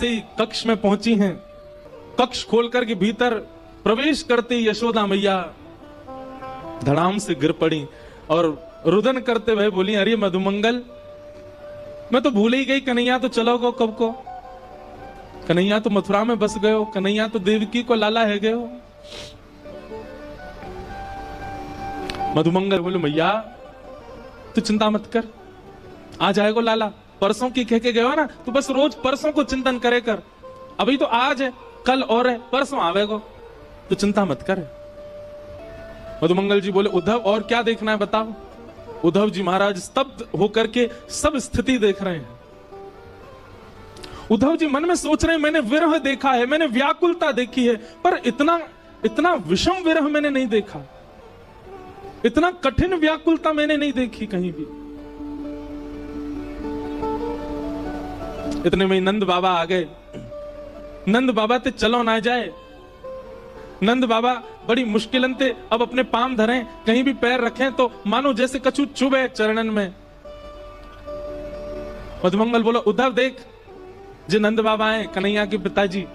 जैसे ही कक्ष में पहुंची हैं, कक्ष खोल करके भीतर प्रवेश करते ही यशोदा मैया धड़ाम से गिर पड़ी और रुदन करते हुए बोली, अरे मधुमंगल, मैं तो भूल ही गई, कन्हैया तो चलो गो कब को, कन्हैया तो मथुरा में बस गए हो, कन्हैया तो देवकी को लाला है गए हो। मधुमंगल बोले, मैया तू चिंता मत कर, आ जाएगा लाला, परसों की कह के गए हो ना, तू बस रोज परसों को चिंतन करे कर, अभी तो आज है, कल और है, परसों आवेगो, तो चिंता मत कर। मधुमंगल जी बोले, उद्धव और क्या देखना है बताओ। उद्धव जी महाराज स्तब्ध होकर के सब स्थिति देख रहे हैं। उद्धव जी मन में सोच रहे हैं, मैंने विरह देखा है, मैंने व्याकुलता देखी है, पर इतना विषम विरह मैंने नहीं देखा, इतना कठिन व्याकुलता मैंने नहीं देखी कहीं भी। इतने में नंद बाबा आ गए। नंद बाबा ते चलो ना जाए, नंद बाबा बड़ी मुश्किलन ते अब अपने पांव धरें, कहीं भी पैर रखें तो मानो जैसे कछु चुभे चरणन में। मधुमंगल बोलो, उद्धव देख, जे नंद बाबा है कन्हैया के पिताजी,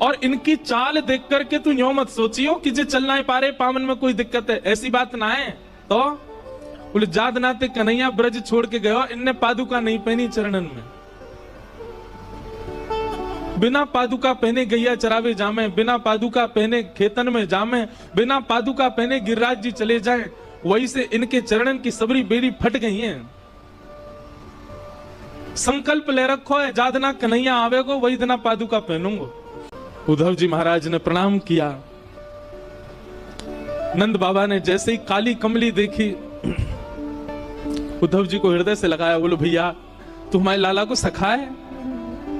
और इनकी चाल देख करके तू यूं मत सोचियो कि जे चल ना पा रहे पावन में कोई दिक्कत है, ऐसी बात ना है। तो बोले, जाद नाते कन्हैया ब्रज छोड़ के गयो, इनने पादुका नहीं पहनी चरणन में, बिना पादुका पहने गैया चरावे जामे, बिना पादुका पहने खेतन में जामे, बिना पादुका पहने गिरिराज जी चले जाएं, वही से इनके चरणन की सबरी बेरी फट गई है। संकल्प ले रखो है, जादना कन्हैया आवेगो वही दिना पादुका पहनूंगो। उद्धव जी महाराज ने प्रणाम किया। नंद बाबा ने जैसे ही काली कमली देखी, उद्धव जी को हृदय से लगाया। बोलो, भैया तू हमारे लाला को सखा है?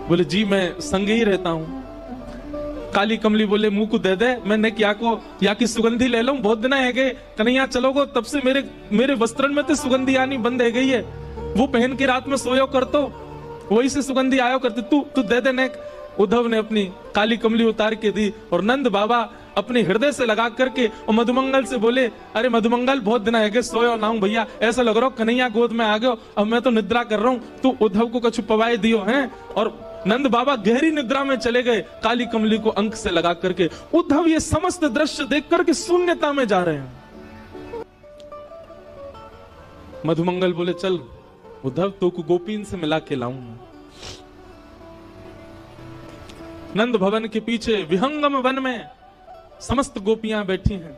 बोले, जी मैं संग ही रहता हूं। काली कमली बोले, मुंह को दे दे, मैंने क्या को या की सुगंधी ले लूं, बहुत दिन है गए कन्हैया चलोगो, तब से मेरे वस्त्रन में तो सुगंधी आनी बंद है गई है, वो पहन के रात में सोयो कर तो वही से सुगंधी आयो करते, तू दे दे नेक। उद्धव ने अपनी काली कमली उतार के दी और नंद बाबा अपने हृदय से लगा करके और मधुमंगल से बोले, अरे मधुमंगल बहुत दिन है सोयो ना हूं भैया, ऐसा लग रहा हो कन्हैया गोद में आ गयो, अब मैं तो निद्रा कर रहा हूं, तू उद्धव को कछु पवाए दियो है। और नंद बाबा गहरी निद्रा में चले गए, काली कमली को अंक से लगा करके। उद्धव ये समस्त दृश्य देख करके शून्यता में जा रहे हैं। मधुमंगल बोले, चल उद्धव तो को गोपीन से मिला के लाऊंगा। नंद भवन के पीछे विहंगम वन में समस्त गोपियां बैठी हैं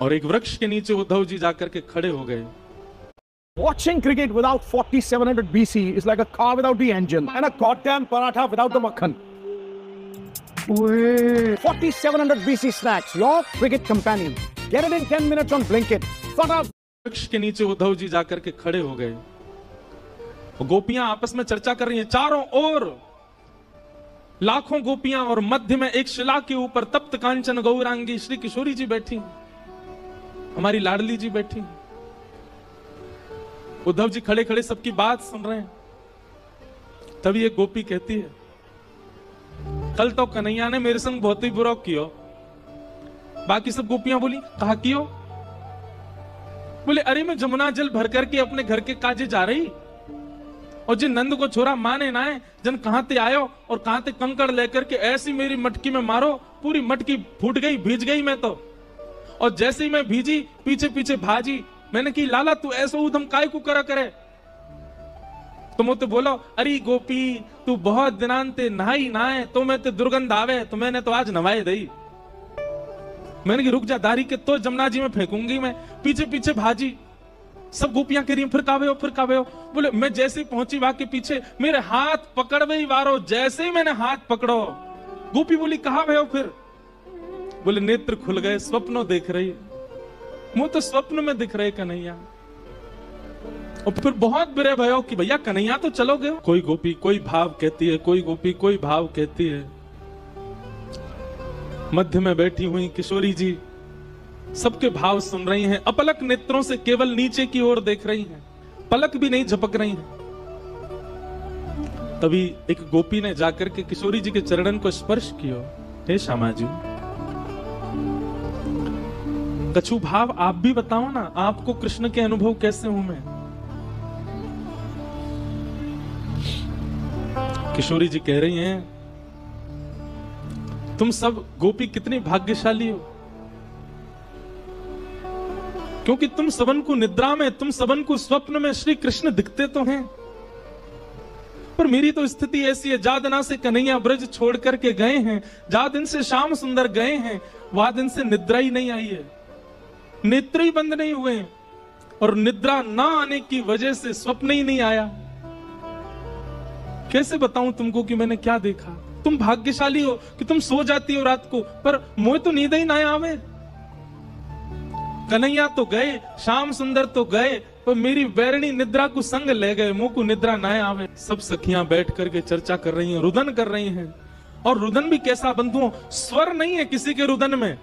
और एक वृक्ष के नीचे उद्धव जी जाकर के खड़े हो गए। Watching cricket without 4700 BC is like a car without the engine and a goddamn paratha without the makhan. 4700 BC snacks, your cricket companion. Get it in 10 minutes on Blinkit. वृक्ष के नीचे उद्धव जी जाकर के खड़े हो गए। गोपियां आपस में चर्चा कर रही हैं, चारों ओर लाखों गोपियां और मध्य में एक शिला के ऊपर तप्त कांचन गौरांगी श्री किशोरी जी बैठी, हमारी लाडली जी बैठी। उद्धव जी खड़े खड़े सबकी बात सुन रहे हैं। तभी एक गोपी कहती है, कल तो कन्हैया ने मेरे संग बहुत ही बुरा किया। बाकी सब गोपियां बोली, कहा कियो? बोले, अरे मैं जमुना जल भर करके अपने घर के काजे जा रही और जिन नंद को छोरा माने ना है, जन कहां ते आयो और कहां ते कंकड़ लेकर के ऐसी मेरी मटकी में मारो, पूरी मटकी फूट गई, भीज गई मैं तो। और जैसे ही मैं भीजी पीछे पीछे भाजी, मैंने की लाला तू ऐसा उधम काय को करा करे? तुम तो बोलो, अरे गोपी तू बहुत दिनांते नहाई ना है, तो मैं ते दुर्गंध आवे, तो मैंने तो आज नवाए दई। मैंने की रुक जा, दारी के तो जमुना जी में फेंकूंगी मैं। पीछे पीछे भाजी, सब गोपियां कह रही हैं, फिर कावे हो, फिर कावे हो। बोले, मैं जैसे ही पहुंची वहां के पीछे मेरे हाथ पकड़ गई वारो, जैसे ही मैंने हाथ पकड़ो, गोपी बोली, कहां गए हो फिर? बोले, नेत्र खुल गए, स्वप्नों देख रही, मुंह तो स्वप्न में दिख रहे कन्हैया। और फिर बहुत बुरे भयो कि भैया कन्हैया तो चलो गए। कोई गोपी कोई भाव कहती है, कोई गोपी कोई भाव कहती है। मध्य में बैठी हुई किशोरी जी सबके भाव सुन रही हैं, अपलक नेत्रों से केवल नीचे की ओर देख रही हैं, पलक भी नहीं झपक रही हैं। तभी एक गोपी ने जाकर के किशोरी जी के चरणन को स्पर्श किया। हे श्यामा जी, कछु भाव आप भी बताओ ना, आपको कृष्ण के अनुभव कैसे हूं मैं? किशोरी जी कह रही हैं, तुम सब गोपी कितनी भाग्यशाली हो, क्योंकि तुम सबन को निद्रा में, तुम सबन को स्वप्न में श्री कृष्ण दिखते तो हैं, पर मेरी तो स्थिति ऐसी है, जा दिना से कन्हैया ब्रज छोड़ करके गए हैं, जा दिन से श्याम सुंदर गए हैं, वह दिन से निद्रा ही नहीं आई है, नेत्र ही बंद नहीं हुए हैं, और निद्रा ना आने की वजह से स्वप्न ही नहीं आया। कैसे बताऊं तुमको कि मैंने क्या देखा? तुम भाग्यशाली हो कि तुम सो जाती हो रात को, पर मोह तो नींद ही ना आवे। कन्हैया तो गए, श्याम सुंदर तो गए, पर मेरी बैरणी निद्रा को संग ले गए, मुंह को निद्रा ना आवे। सब सखियां बैठ करके चर्चा कर रही हैं, रुदन कर रही हैं, और रुदन भी कैसा बंधुओं, स्वर नहीं है किसी के रुदन में,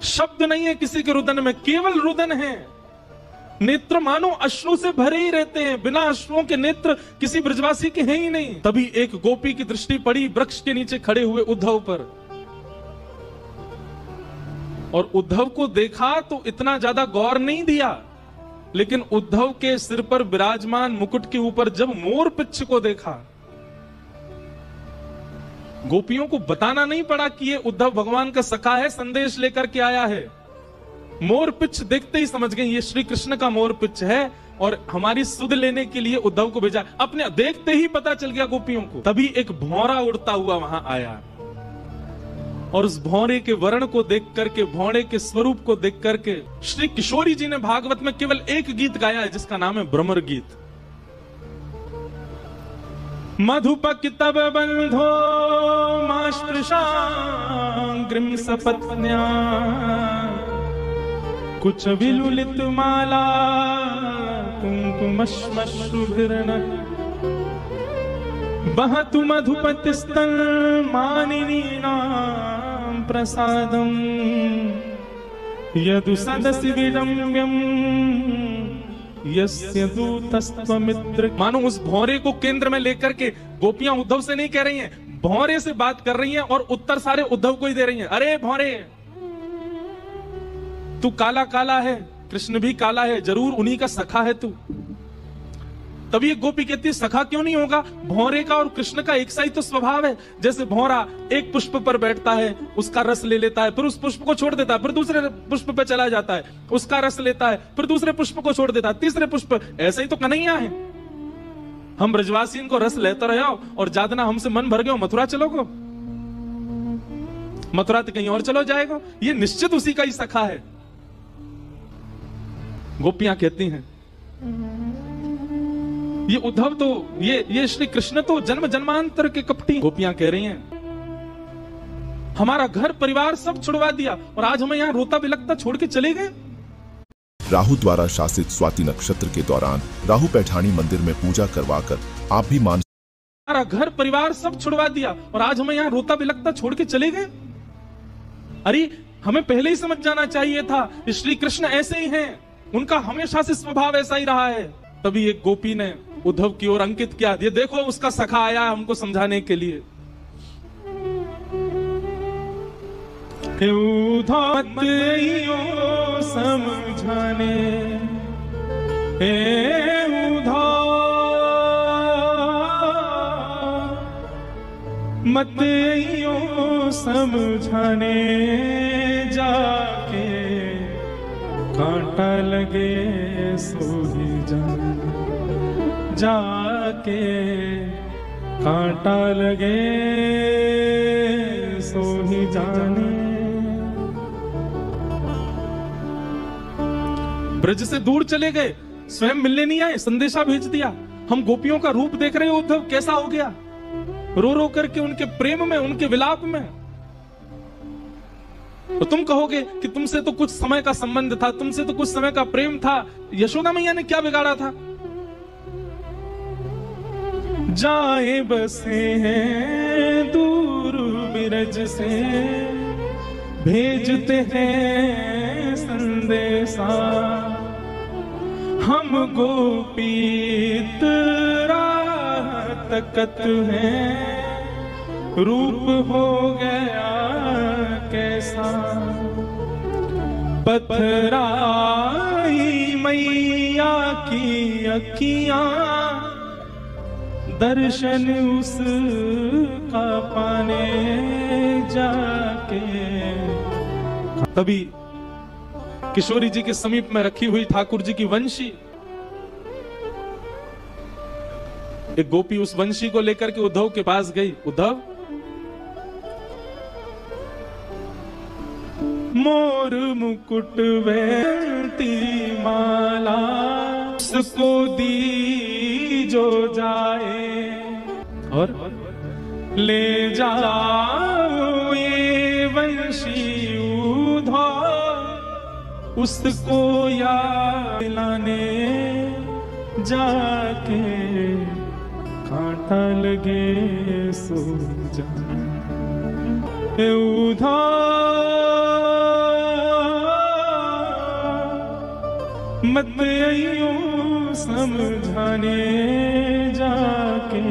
शब्द नहीं है किसी के रुदन में, केवल रुदन है। नेत्र मानो अश्रु से भरे ही रहते हैं, बिना अश्रुओं के नेत्र किसी ब्रजवासी के हैं ही नहीं। तभी एक गोपी की दृष्टि पड़ी वृक्ष के नीचे खड़े हुए उद्धव पर, और उद्धव को देखा तो इतना ज्यादा गौर नहीं दिया, लेकिन उद्धव के सिर पर विराजमान मुकुट के ऊपर जब मोर पिच्छ को देखा, गोपियों को बताना नहीं पड़ा कि ये उद्धव भगवान का सखा है, संदेश लेकर के आया है। मोर पिच्छ देखते ही समझ गए ये श्री कृष्ण का मोर पिच्छ है, और हमारी सुध लेने के लिए उद्धव को भेजा। अपने देखते ही पता चल गया गोपियों को। तभी एक भौरा उड़ता हुआ वहां आया, और उस भौरे के वर्ण को देख करके, भौरे के स्वरूप को देख करके श्री किशोरी जी ने भागवत में केवल एक गीत गाया है, जिसका नाम है भ्रमर गीत। मधुपक तब बंधो माश्पृशाग्रिम सपत्न्या, कुछ विलुलित माला कुंकुमश्मश्रुभिर्न, बहतु मधुपतिस्तन मानिनीनां प्रसादं, यदु सदसि विरम्यं यस्य दूतस्त्वमित्र। मानो उस भौरे को केंद्र में लेकर के गोपियां उद्धव से नहीं कह रही हैं, भौरे से बात कर रही हैं, और उत्तर सारे उद्धव को ही दे रही हैं। अरे भौरे, तू काला काला है, कृष्ण भी काला है, जरूर उन्हीं का सखा है तू। तभी एक गोपी कहती है, सखा क्यों नहीं होगा? भौरे का और कृष्ण का एक सा ही तो स्वभाव है। जैसे भौरा एक पुष्प पर बैठता है, उसका रस ले लेता है, फिर उस पुष्प को छोड़ देता है, फिर दूसरे पुष्प पे चला जाता है, उसका रस लेता है, फिर दूसरे पुष्प को छोड़ देता है, तीसरे पुष्प। ऐसे ही तो कन्हैया है। हम ब्रजवासी इनको रस लेते रहे हो, और जादना हमसे मन भर गए, मथुरा चलोगो, मथुरा तो कहीं और चलो जाएगा। ये निश्चित उसी का ही सखा है। गोपियां कहती हैं, ये उद्धव तो, ये श्री कृष्ण तो जन्म जन्मांतर के कपटी। गोपियां कह रही हैं, हमारा घर परिवार सब छुड़वा दिया, और आज हमें यहाँ रोता बिलखता छोड़ के चले गए। राहु द्वारा शासित स्वाति नक्षत्र के दौरान राहु पैठानी मंदिर में पूजा करवाकर आप भी मान, हमारा घर परिवार सब छुड़वा दिया, और आज हमें यहाँ रोता बिलखता छोड़ के चले गए। अरे हमें पहले ही समझ जाना चाहिए था, श्री कृष्ण ऐसे ही हैं, उनका हमेशा से स्वभाव ऐसा ही रहा है। तभी एक गोपी ने उद्धव की ओर अंकित किया, ये देखो उसका सखा आया है हमको समझाने के लिए। उद्धव समझाने, उद्धव मत समझाने, जाके कांटा लगे सो ही जाने, जाके कांटा लगे सो ही जाने। ब्रज से दूर चले गए, स्वयं मिलने नहीं आए, संदेशा भेज दिया। हम गोपियों का रूप देख रहे हो, उद्धव कैसा हो गया, रो रो करके उनके प्रेम में, उनके विलाप में। तो तुम कहोगे कि तुमसे तो कुछ समय का संबंध था, तुमसे तो कुछ समय का प्रेम था, यशोदा मैया ने क्या बिगाड़ा था? जाए बसे हैं दूर बिरज से, भेजते हैं संदेशा, हम गोपी राह तकत हैं, रूप हो गया कैसा, पथराई मैया की अखियां, दर्शन उसका पाने जाके। तभी किशोरी जी के समीप में रखी हुई ठाकुर जी की वंशी, एक गोपी उस वंशी को लेकर के उद्धव के पास गई। उद्धव, मोर मुकुट बेटी माला उसको दी जो जाए, और ले जाओ ये वंशी उद्धव उसको याद लाने जाके, कांटा लगे सो जाए उद्धव मत आइयो समझाने जाके।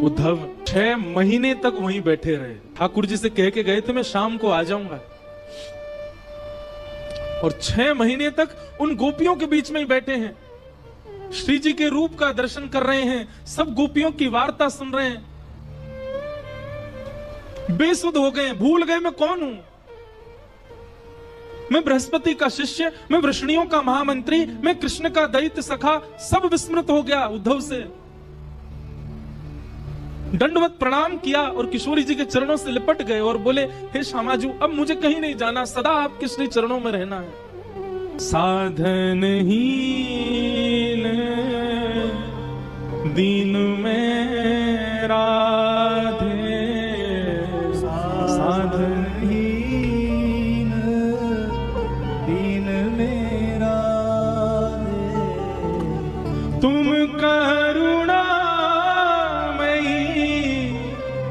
उद्धव 6 महीने तक वहीं बैठे रहे। ठाकुर जी से कह के गए थे मैं शाम को आ जाऊंगा, और 6 महीने तक उन गोपियों के बीच में ही बैठे हैं। श्री जी के रूप का दर्शन कर रहे हैं, सब गोपियों की वार्ता सुन रहे हैं, बेसुध हो गए, भूल गए मैं कौन हूं। मैं बृहस्पति का शिष्य, मैं वृष्णियों का महामंत्री, मैं कृष्ण का दैत्य सखा, सब विस्मृत हो गया उद्धव से। दंडवत प्रणाम किया और किशोरी जी के चरणों से लिपट गए और बोले, हे श्यामाजू, अब मुझे कहीं नहीं जाना, सदा आपके श्री चरणों में रहना है। साधन हीन दीन में राधे, साधन हीन दीन में राधे, तुम करुणा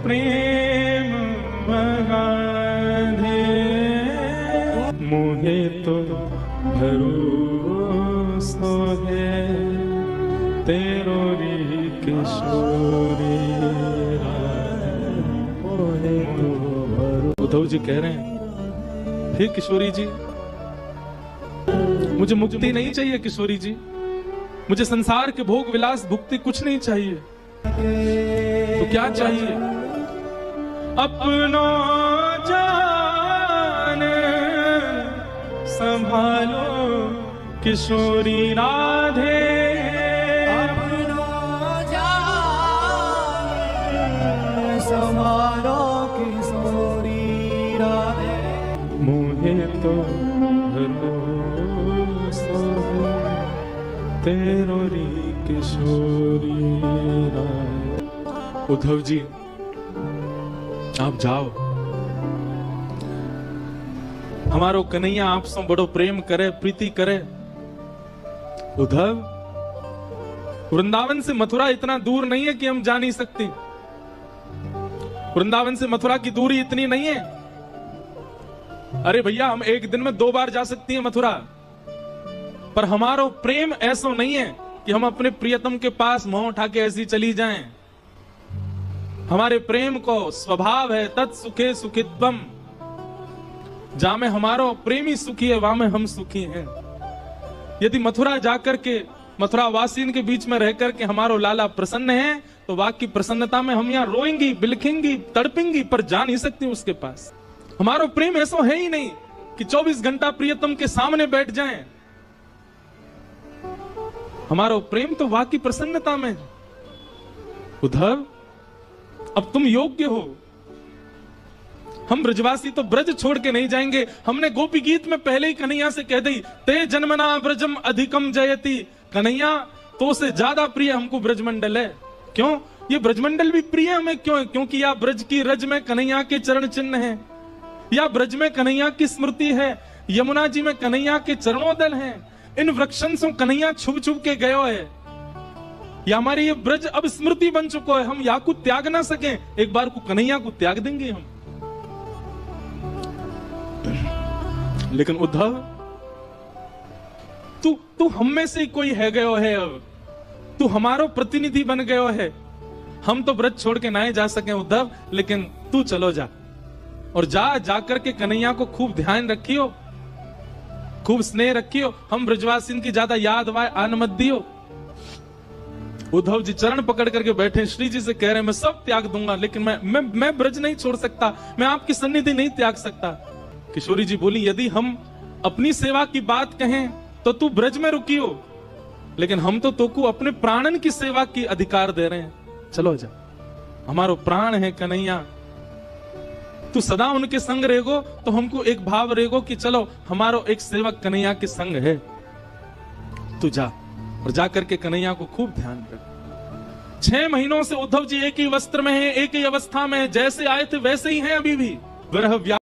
प्रेम मगाधे, मोहे तो भरोसा है तेरो री किशोरी। उद्धव जी कह रहे हैं, हे किशोरी जी, मुझे मुक्ति नहीं चाहिए किशोरी जी, मुझे संसार के भोग विलास भुक्ति कुछ नहीं चाहिए। तो क्या चाहिए? अपनो जान संभालो किशोरी राधे, अपनो जान संभालो किशोरी राधे, मोहे तो भरोसा है तेरो री किशोरी राधे। उद्धव जी आप जाओ, हमारो कन्हैया आपसे बड़ो प्रेम करे, प्रीति करे। उद्धव, वृंदावन से मथुरा इतना दूर नहीं है कि हम जा नहीं सकते। वृंदावन से मथुरा की दूरी इतनी नहीं है। अरे भैया, हम एक दिन में 2 बार जा सकती हैं मथुरा, पर हमारो प्रेम ऐसा नहीं है कि हम अपने प्रियतम के पास मुंह उठा के ऐसी चली जाएं। हमारे प्रेम को स्वभाव है तत् सुखे सुखित्वम, जहां में हमारो प्रेमी सुखी है वहां में हम सुखी हैं। यदि मथुरा जाकर के मथुरा वासियों के बीच में रहकर के हमारो लाला प्रसन्न है, तो वहां की प्रसन्नता में हम यहाँ रोएंगी, बिलखेंगी, तड़पेंगी, पर जा नहीं सकती उसके पास। हमारो प्रेम ऐसा है ही नहीं कि 24 घंटा प्रियतम के सामने बैठ जाएं। हमारो प्रेम तो वहां की प्रसन्नता में। उद्धव, अब तुम योग्य हो, हम ब्रजवासी तो ब्रज छोड़ के नहीं जाएंगे। हमने गोपी गीत में पहले ही कन्हैया से कह दी, ते जन्मना ब्रजम अधिकम जयति। कन्हैया, तो से ज्यादा प्रिय हमको ब्रजमंडल है। क्यों? ये ब्रजमंडल भी प्रिय हमें क्यों है? क्योंकि या ब्रज की रज में कन्हैया के चरण चिन्ह है, या ब्रज में कन्हैया की स्मृति है, यमुना जी में कन्हैया के चरणोदल हैं। इन वृक्षन से कन्हैया छुप छुप के गयो है। या हमारे ये ब्रज अब स्मृति बन चुको है, हम या को त्याग ना सके, एक बार को कन्हैया को त्याग देंगे हम। लेकिन उद्धव, तू हम में से कोई है गयो है, अब तू हमारो प्रतिनिधि बन गयो है। हम तो ब्रज छोड़ के ना जा सके उद्धव, लेकिन तू चलो जा, और जाकर के कन्हैया को खूब ध्यान रखियो, खूब स्नेह रखियो। हम ब्रजवासियों की ज्यादा याद वाय आन मत दियो। उद्धव जी चरण पकड़ करके बैठे, श्री जी से कह रहे हैं मैं सब त्याग दूंगा, लेकिन मैं ब्रज नहीं छोड़ सकता, मैं आपकी सन्निधि नहीं त्याग सकता। किशोरी जी बोली यदि हम अपनी सेवा की बात कहें तो तू ब्रज में रुकी हो, लेकिन हम तो तोको अपने प्राणन की सेवा की अधिकार दे रहे हैं। चलो जा, हमारो प्राण है कन्हैया, तू सदा उनके संग रहेगो तो हमको एक भाव रहेगो कि चलो हमारो एक सेवक कन्हैया के संग है। तू जा और जाकर के कन्हैया को खूब ध्यान कर। 6 महीनों से उद्धव जी एक ही वस्त्र में हैं, एक ही अवस्था में है, जैसे आए थे वैसे ही हैं अभी भी। विरह